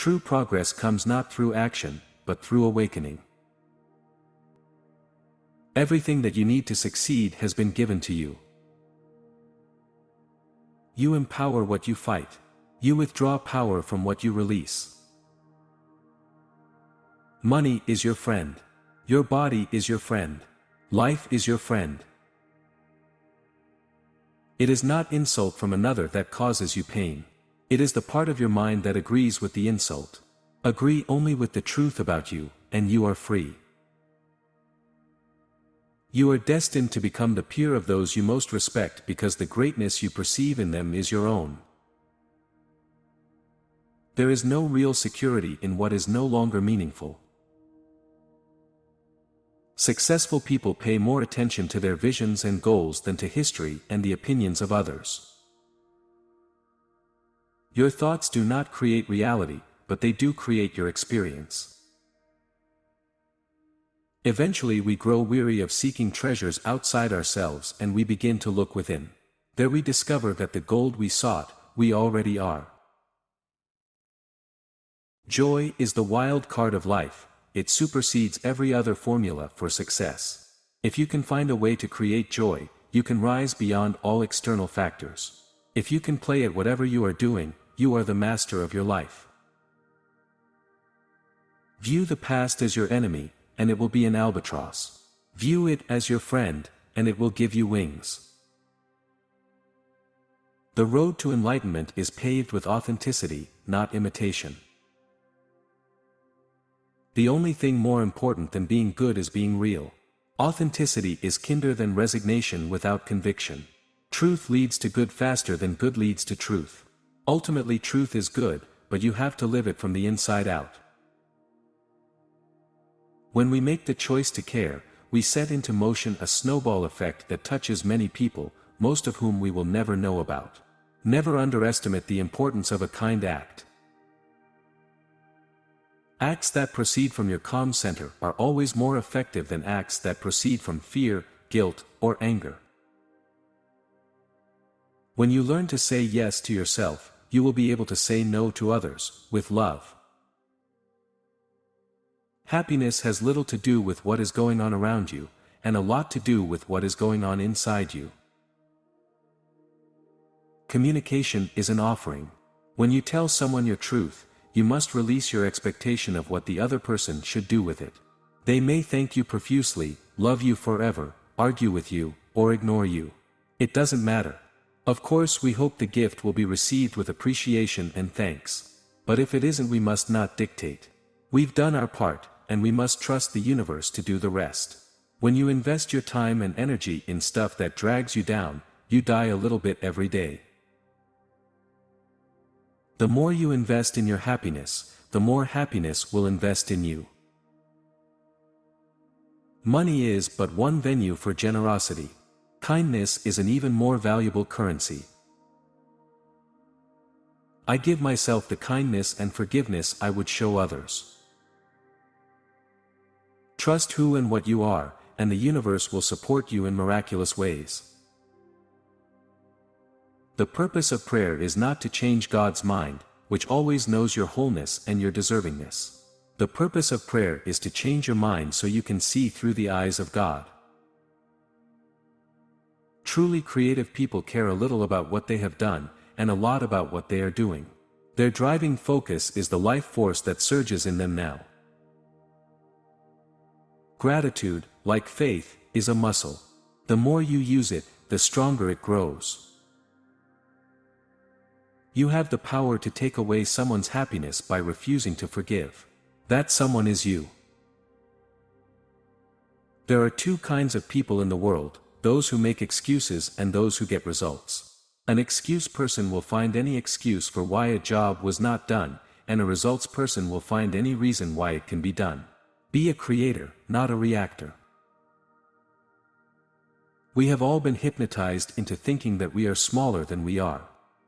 True progress comes not through action, but through awakening. Everything that you need to succeed has been given to you. You empower what you fight. You withdraw power from what you release. Money is your friend. Your body is your friend. Life is your friend. It is not insult from another that causes you pain. It is the part of your mind that agrees with the insult. Agree only with the truth about you, and you are free. You are destined to become the peer of those you most respect because the greatness you perceive in them is your own. There is no real security in what is no longer meaningful. Successful people pay more attention to their visions and goals than to history and the opinions of others. Your thoughts do not create reality, but they do create your experience. Eventually we grow weary of seeking treasures outside ourselves and we begin to look within. There we discover that the gold we sought, we already are. Joy is the wild card of life. It supersedes every other formula for success. If you can find a way to create joy, you can rise beyond all external factors. If you can play at whatever you are doing, you are the master of your life. View the past as your enemy, and it will be an albatross. View it as your friend, and it will give you wings. The road to enlightenment is paved with authenticity, not imitation. The only thing more important than being good is being real. Authenticity is kinder than resignation without conviction. Truth leads to good faster than good leads to truth. Ultimately, truth is good, but you have to live it from the inside out. When we make the choice to care, we set into motion a snowball effect that touches many people, most of whom we will never know about. Never underestimate the importance of a kind act. Acts that proceed from your calm center are always more effective than acts that proceed from fear, guilt, or anger. When you learn to say yes to yourself, you will be able to say no to others, with love. Happiness has little to do with what is going on around you, and a lot to do with what is going on inside you. Communication is an offering. When you tell someone your truth, you must release your expectation of what the other person should do with it. They may thank you profusely, love you forever, argue with you, or ignore you. It doesn't matter. Of course, we hope the gift will be received with appreciation and thanks. But if it isn't, we must not dictate. We've done our part, and we must trust the universe to do the rest. When you invest your time and energy in stuff that drags you down, you die a little bit every day. The more you invest in your happiness, the more happiness will invest in you. Money is but one venue for generosity. Kindness is an even more valuable currency. I give myself the kindness and forgiveness I would show others. Trust who and what you are, and the universe will support you in miraculous ways. The purpose of prayer is not to change God's mind, which always knows your wholeness and your deservingness. The purpose of prayer is to change your mind so you can see through the eyes of God. Truly creative people care a little about what they have done, and a lot about what they are doing. Their driving focus is the life force that surges in them now. Gratitude, like faith, is a muscle. The more you use it, the stronger it grows. You have the power to take away someone's happiness by refusing to forgive. That someone is you. There are two kinds of people in the world, those who make excuses and those who get results. An excuse person will find any excuse for why a job was not done, and a results person will find any reason why it can be done. Be a creator, not a reactor. We have all been hypnotized into thinking that we are smaller than we are.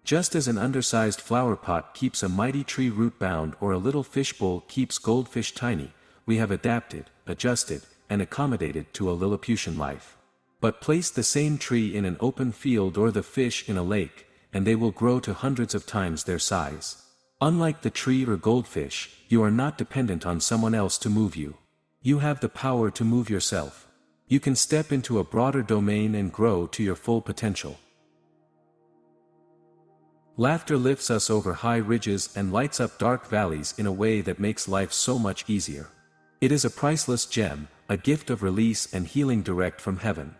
Just as an undersized flower pot keeps a mighty tree root bound or a little fishbowl keeps goldfish tiny, we have adapted, adjusted, and accommodated to a Lilliputian life. But place the same tree in an open field or the fish in a lake, and they will grow to hundreds of times their size. Unlike the tree or goldfish, you are not dependent on someone else to move you. You have the power to move yourself. You can step into a broader domain and grow to your full potential. Laughter lifts us over high ridges and lights up dark valleys in a way that makes life so much easier. It is a priceless gem, a gift of release and healing direct from heaven.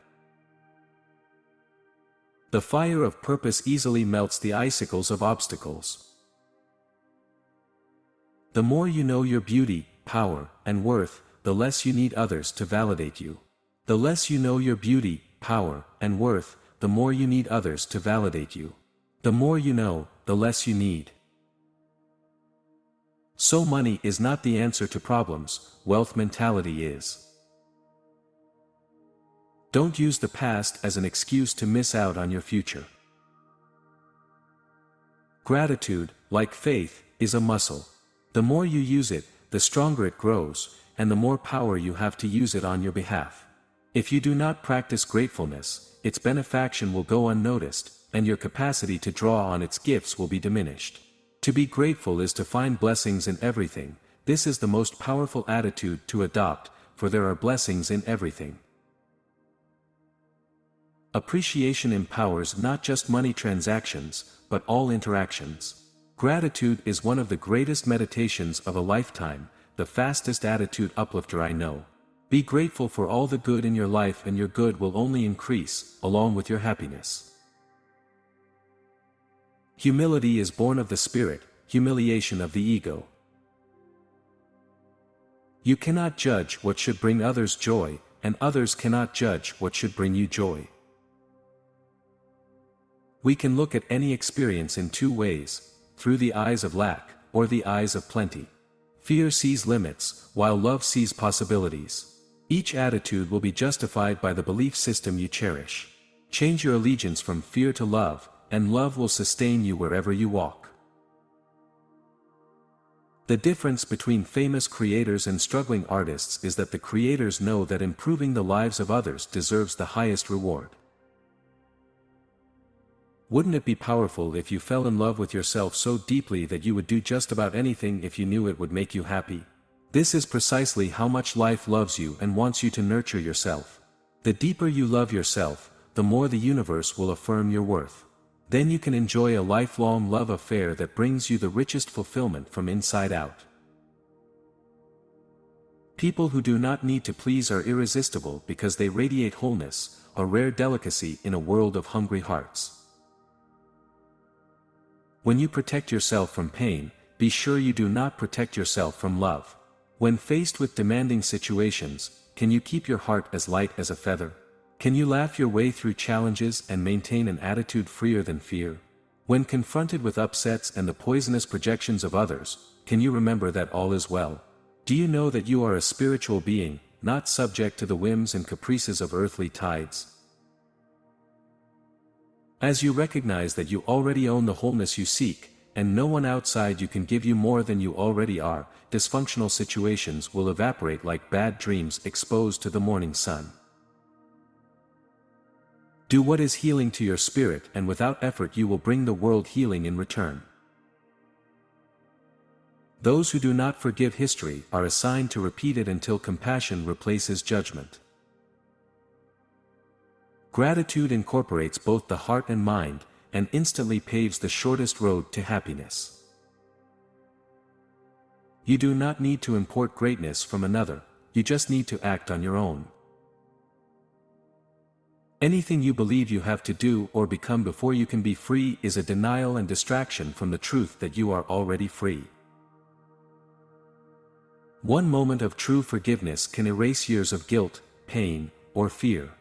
The fire of purpose easily melts the icicles of obstacles. The more you know your beauty, power, and worth, the less you need others to validate you. The less you know your beauty, power, and worth, the more you need others to validate you. The more you know, the less you need. So money is not the answer to problems, wealth mentality is. Don't use the past as an excuse to miss out on your future. Gratitude, like faith, is a muscle. The more you use it, the stronger it grows, and the more power you have to use it on your behalf. If you do not practice gratefulness, its benefaction will go unnoticed, and your capacity to draw on its gifts will be diminished. To be grateful is to find blessings in everything. This is the most powerful attitude to adopt, for there are blessings in everything. Appreciation empowers not just money transactions, but all interactions. Gratitude is one of the greatest meditations of a lifetime, the fastest attitude uplifter I know. Be grateful for all the good in your life, and your good will only increase, along with your happiness. Humility is born of the spirit, humiliation of the ego. You cannot judge what should bring others joy, and others cannot judge what should bring you joy. We can look at any experience in two ways, through the eyes of lack, or the eyes of plenty. Fear sees limits, while love sees possibilities. Each attitude will be justified by the belief system you cherish. Change your allegiance from fear to love, and love will sustain you wherever you walk. The difference between famous creators and struggling artists is that the creators know that improving the lives of others deserves the highest reward. Wouldn't it be powerful if you fell in love with yourself so deeply that you would do just about anything if you knew it would make you happy? This is precisely how much life loves you and wants you to nurture yourself. The deeper you love yourself, the more the universe will affirm your worth. Then you can enjoy a lifelong love affair that brings you the richest fulfillment from inside out. People who do not need to please are irresistible because they radiate wholeness, a rare delicacy in a world of hungry hearts. When you protect yourself from pain, be sure you do not protect yourself from love. When faced with demanding situations, can you keep your heart as light as a feather? Can you laugh your way through challenges and maintain an attitude freer than fear? When confronted with upsets and the poisonous projections of others, can you remember that all is well? Do you know that you are a spiritual being, not subject to the whims and caprices of earthly tides? As you recognize that you already own the wholeness you seek, and no one outside you can give you more than you already are, dysfunctional situations will evaporate like bad dreams exposed to the morning sun. Do what is healing to your spirit, and without effort you will bring the world healing in return. Those who do not forgive history are assigned to repeat it until compassion replaces judgment. Gratitude incorporates both the heart and mind, and instantly paves the shortest road to happiness. You do not need to import greatness from another, you just need to act on your own. Anything you believe you have to do or become before you can be free is a denial and distraction from the truth that you are already free. One moment of true forgiveness can erase years of guilt, pain, or fear.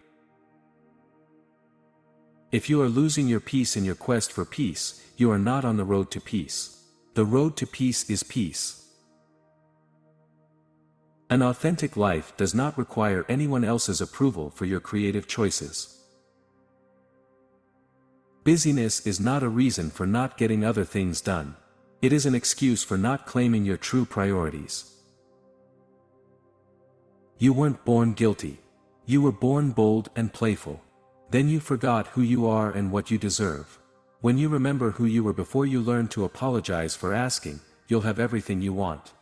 If you are losing your peace in your quest for peace, you are not on the road to peace. The road to peace is peace. An authentic life does not require anyone else's approval for your creative choices. Busyness is not a reason for not getting other things done. It is an excuse for not claiming your true priorities. You weren't born guilty. You were born bold and playful. Then you forgot who you are and what you deserve. When you remember who you were before you learn to apologize for asking, you'll have everything you want.